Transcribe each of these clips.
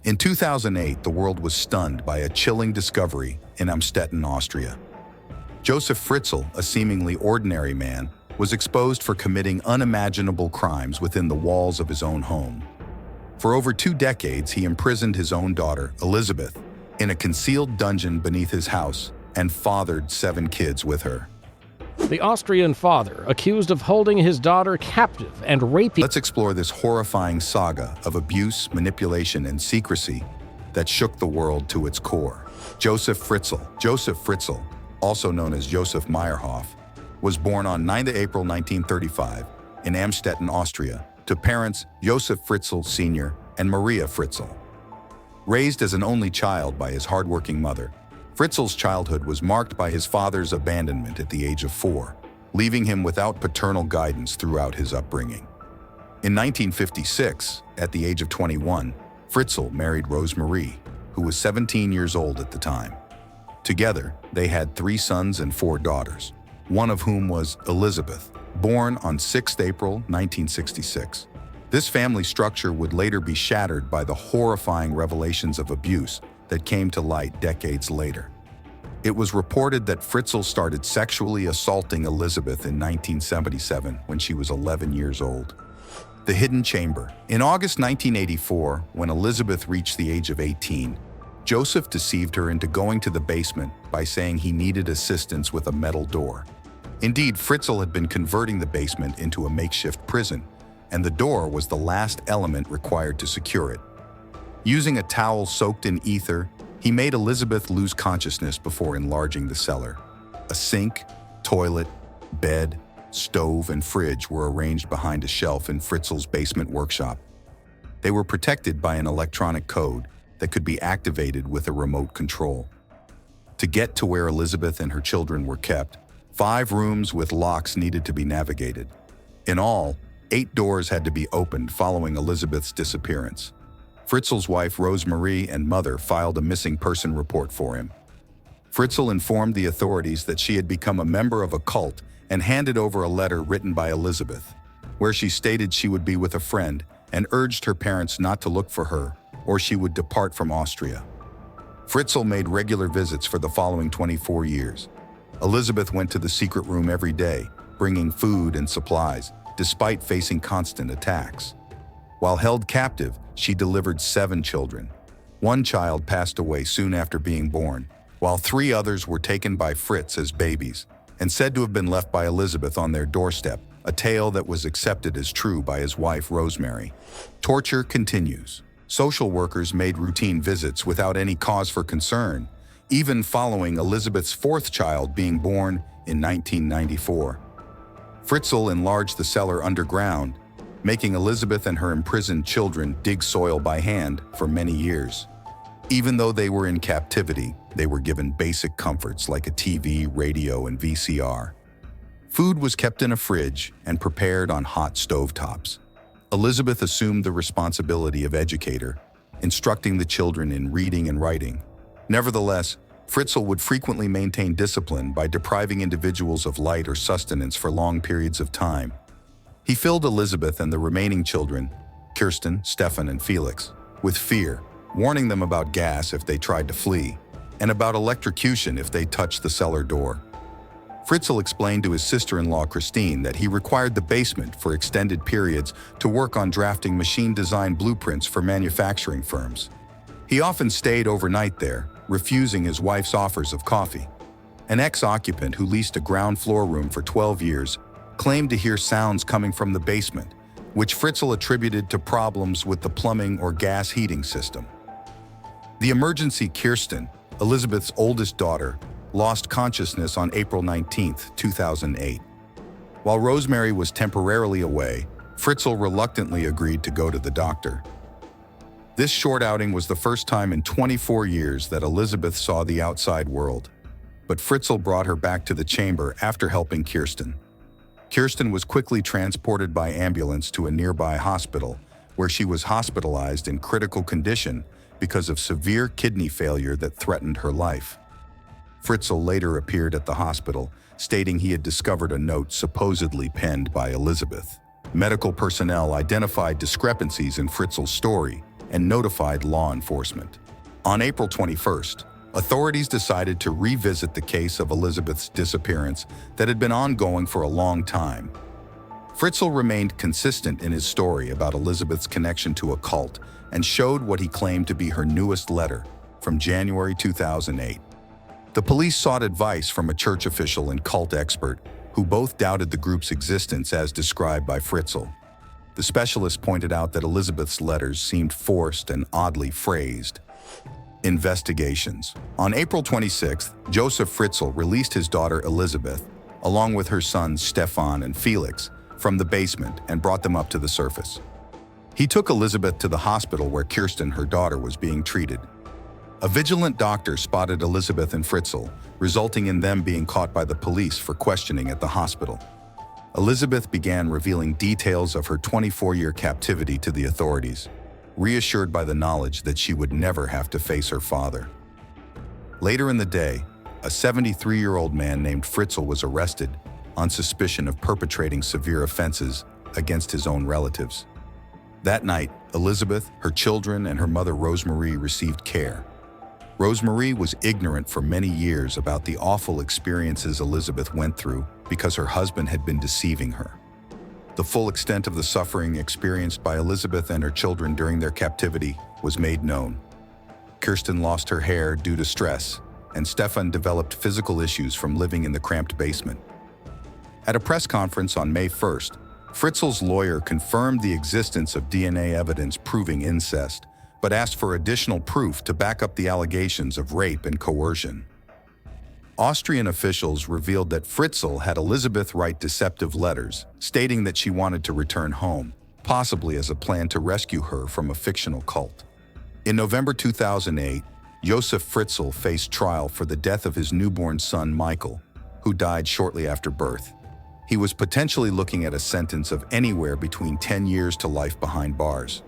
In 2008, the world was stunned by a chilling discovery in Amstetten, Austria. Josef Fritzl, a seemingly ordinary man, was exposed for committing unimaginable crimes within the walls of his own home. For over 2 decades, he imprisoned his own daughter, Elizabeth, in a concealed dungeon beneath his house and fathered 7 kids with her. The Austrian father, accused of holding his daughter captive and raping. Let's explore this horrifying saga of abuse, manipulation, and secrecy that shook the world to its core. Josef Fritzl. Josef Fritzl, also known as Josef Meyerhoff, was born on 9 April 1935 in Amstetten, Austria, to parents Josef Fritzl Sr. and Maria Fritzl. Raised as an only child by his hardworking mother, Fritzl's childhood was marked by his father's abandonment at the age of 4, leaving him without paternal guidance throughout his upbringing. In 1956, at the age of 21, Fritzl married Rosemarie, who was 17 years old at the time. Together, they had 3 sons and 4 daughters, one of whom was Elizabeth, born on 6 April 1966. This family structure would later be shattered by the horrifying revelations of abuse that came to light decades later. It was reported that Fritzl started sexually assaulting Elizabeth in 1977 when she was 11 years old. The hidden chamber. In August 1984, when Elizabeth reached the age of 18, Josef deceived her into going to the basement by saying he needed assistance with a metal door. Indeed, Fritzl had been converting the basement into a makeshift prison, and the door was the last element required to secure it. Using a towel soaked in ether, he made Elizabeth lose consciousness before enlarging the cellar. A sink, toilet, bed, stove, and fridge were arranged behind a shelf in Fritzl's basement workshop. They were protected by an electronic code that could be activated with a remote control. To get to where Elizabeth and her children were kept, 5 rooms with locks needed to be navigated. In all, 8 doors had to be opened following Elizabeth's disappearance. Fritzl's wife, Rosemarie, and mother filed a missing person report for him. Fritzl informed the authorities that she had become a member of a cult and handed over a letter written by Elizabeth, where she stated she would be with a friend and urged her parents not to look for her or she would depart from Austria. Fritzl made regular visits for the following 24 years. Elizabeth went to the secret room every day, bringing food and supplies, despite facing constant attacks. While held captive, she delivered 7 children. 1 child passed away soon after being born, while 3 others were taken by Fritz as babies and said to have been left by Elizabeth on their doorstep, a tale that was accepted as true by his wife, Rosemary. Torture continues. Social workers made routine visits without any cause for concern, even following Elizabeth's 4th child being born in 1994. Fritzl enlarged the cellar underground, making Elizabeth and her imprisoned children dig soil by hand for many years. Even though they were in captivity, they were given basic comforts like a TV, radio, and VCR. Food was kept in a fridge and prepared on hot stovetops. Elizabeth assumed the responsibility of educator, instructing the children in reading and writing. Nevertheless, Fritzl would frequently maintain discipline by depriving individuals of light or sustenance for long periods of time. He filled Elizabeth and the remaining children, Kirsten, Stefan, and Felix, with fear, warning them about gas if they tried to flee, and about electrocution if they touched the cellar door. Fritzl explained to his sister-in-law Christine that he required the basement for extended periods to work on drafting machine-design blueprints for manufacturing firms. He often stayed overnight there, refusing his wife's offers of coffee. An ex-occupant who leased a ground floor room for 12 years claimed to hear sounds coming from the basement, which Fritzl attributed to problems with the plumbing or gas heating system. The emergency Kirsten, Elizabeth's oldest daughter, lost consciousness on April 19, 2008. While Rosemary was temporarily away, Fritzl reluctantly agreed to go to the doctor. This short outing was the first time in 24 years that Elizabeth saw the outside world, but Fritzl brought her back to the chamber after helping Kirsten. Kirsten was quickly transported by ambulance to a nearby hospital, where she was hospitalized in critical condition because of severe kidney failure that threatened her life. Fritzl later appeared at the hospital, stating he had discovered a note supposedly penned by Elizabeth. Medical personnel identified discrepancies in Fritzl's story and notified law enforcement. On April 21st, authorities decided to revisit the case of Elizabeth's disappearance that had been ongoing for a long time. Fritzl remained consistent in his story about Elizabeth's connection to a cult and showed what he claimed to be her newest letter from January 2008. The police sought advice from a church official and cult expert who both doubted the group's existence as described by Fritzl. The specialist pointed out that Elizabeth's letters seemed forced and oddly phrased. Investigations. On April 26th, Josef Fritzl released his daughter Elizabeth, along with her sons Stefan and Felix, from the basement and brought them up to the surface. He took Elizabeth to the hospital where Kirsten, her daughter, was being treated. A vigilant doctor spotted Elizabeth and Fritzl, resulting in them being caught by the police for questioning at the hospital. Elizabeth began revealing details of her 24-year captivity to the authorities, reassured by the knowledge that she would never have to face her father. Later in the day, a 73-year-old man named Fritzl was arrested on suspicion of perpetrating severe offenses against his own relatives. That night, Elizabeth, her children, and her mother Rosemarie received care. Rosemarie was ignorant for many years about the awful experiences Elizabeth went through because her husband had been deceiving her. The full extent of the suffering experienced by Elizabeth and her children during their captivity was made known. Kirsten lost her hair due to stress, and Stefan developed physical issues from living in the cramped basement. At a press conference on May 1st, Fritzl's lawyer confirmed the existence of DNA evidence proving incest, but asked for additional proof to back up the allegations of rape and coercion. Austrian officials revealed that Fritzl had Elizabeth write deceptive letters, stating that she wanted to return home, possibly as a plan to rescue her from a fictional cult. In November 2008, Josef Fritzl faced trial for the death of his newborn son Michael, who died shortly after birth. He was potentially looking at a sentence of anywhere between 10 years to life behind bars.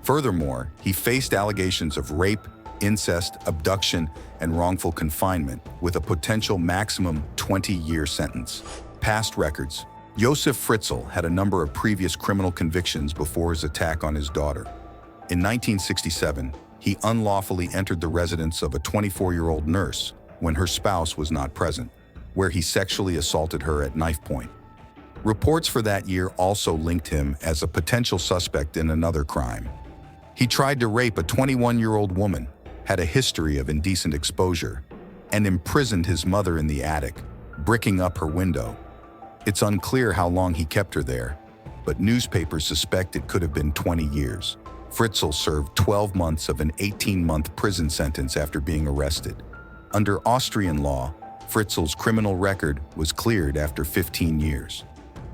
Furthermore, he faced allegations of rape, incest, abduction, and wrongful confinement, with a potential maximum 20-year sentence. Past records. Josef Fritzl had a number of previous criminal convictions before his attack on his daughter. In 1967, he unlawfully entered the residence of a 24-year-old nurse when her spouse was not present, where he sexually assaulted her at knife point. Reports for that year also linked him as a potential suspect in another crime. He tried to rape a 21-year-old woman, had a history of indecent exposure, and imprisoned his mother in the attic, bricking up her window. It's unclear how long he kept her there, but newspapers suspect it could have been 20 years. Fritzl served 12 months of an 18-month prison sentence after being arrested. Under Austrian law, Fritzl's criminal record was cleared after 15 years.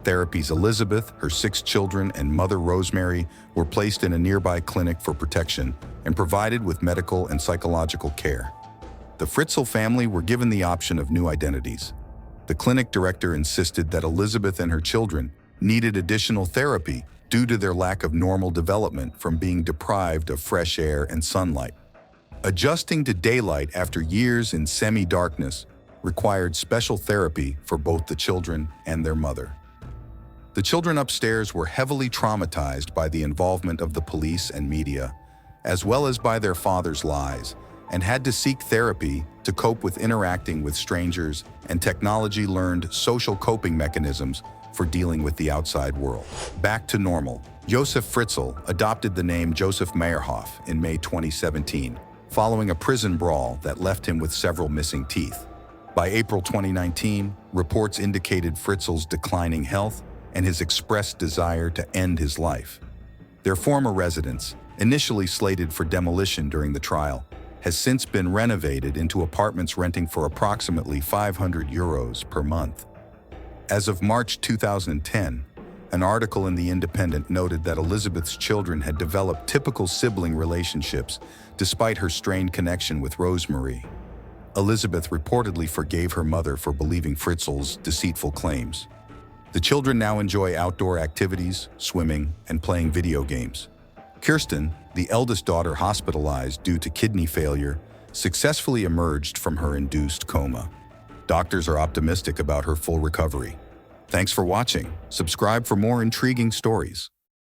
Therapy's Elizabeth, her 6 children, and mother Rosemary were placed in a nearby clinic for protection and provided with medical and psychological care. The Fritzl family were given the option of new identities. The clinic director insisted that Elizabeth and her children needed additional therapy due to their lack of normal development from being deprived of fresh air and sunlight. Adjusting to daylight after years in semi-darkness required special therapy for both the children and their mother. The children upstairs were heavily traumatized by the involvement of the police and media, as well as by their father's lies, and had to seek therapy to cope with interacting with strangers and technology-learned social coping mechanisms for dealing with the outside world. Back to normal. Josef Fritzl adopted the name Josef Meyerhoff in May 2017, following a prison brawl that left him with several missing teeth. By April 2019, reports indicated Fritzl's declining health and his expressed desire to end his life. Their former residence, initially slated for demolition during the trial, has since been renovated into apartments renting for approximately €500 per month. As of March 2010, an article in The Independent noted that Elizabeth's children had developed typical sibling relationships despite her strained connection with Rosemary. Elizabeth reportedly forgave her mother for believing Fritzl's deceitful claims. The children now enjoy outdoor activities, swimming, and playing video games. Kirsten, the eldest daughter hospitalized due to kidney failure, successfully emerged from her induced coma. Doctors are optimistic about her full recovery. Thanks for watching. Subscribe for more intriguing stories.